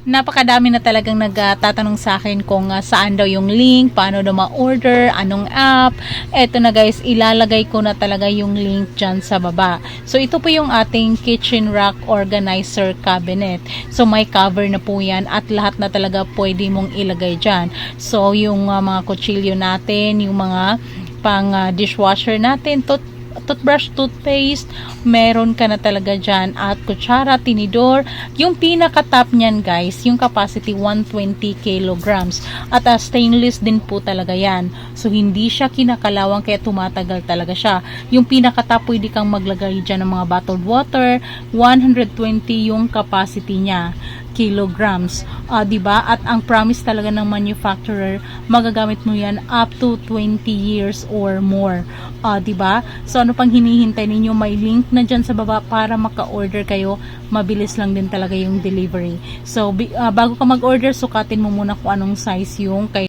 Napakadami na talagang nagtatanong sa akin kung saan daw yung link, paano daw ma-order, anong app. Eto na guys, ilalagay ko na talaga yung link dyan sa baba. So ito po yung ating kitchen rack organizer cabinet. So may cover na po yan at lahat na talaga pwede mong ilagay dyan. So yung mga kutsilyo natin, yung mga pang dishwasher natin, toothbrush, toothpaste, meron ka na talaga dyan, at kutsara, tinidor. Yung pinaka-top nyan guys, yung capacity 120 kilograms at stainless din po talaga yan. So hindi siya kinakalawang kaya tumatagal talaga siya. Yung pinaka-top pwede kang maglagay dyan ng mga bottled water, 120 yung capacity niya kilograms, diba? At ang promise talaga ng manufacturer, magagamit mo yan up to 20 years or more, diba? So ano pang hinihintay ninyo? May link na dyan sa baba para maka-order kayo. Mabilis lang din talaga yung delivery. So bago ka mag-order, sukatin mo muna kung anong size yung